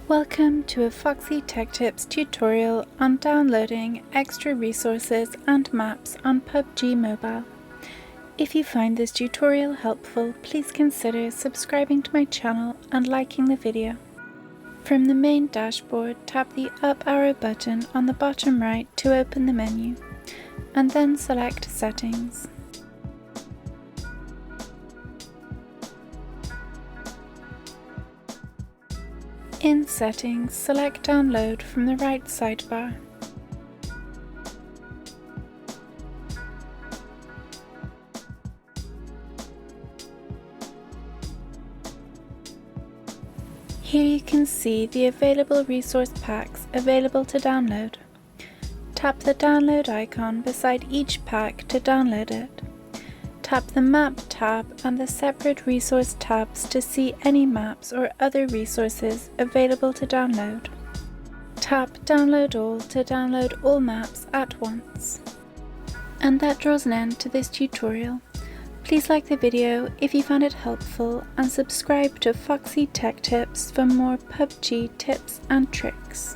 Welcome to a Foxy Tech Tips tutorial on downloading extra resources and maps on PubG Mobile. If you find this tutorial helpful, please consider subscribing to my channel and liking the video. From the main dashboard, tap the up arrow button on the bottom right to open the menu, and then select Settings. In Settings, select Download from the right sidebar. Here you can see the available resource packs available to download. Tap the download icon beside each pack to download it. Tap the Map tab and the separate resource tabs to see any maps or other resources available to download. Tap Download All to download all maps at once. And that draws an end to this tutorial. Please like the video if you found it helpful and subscribe to Foxy Tech Tips for more PubG tips and tricks.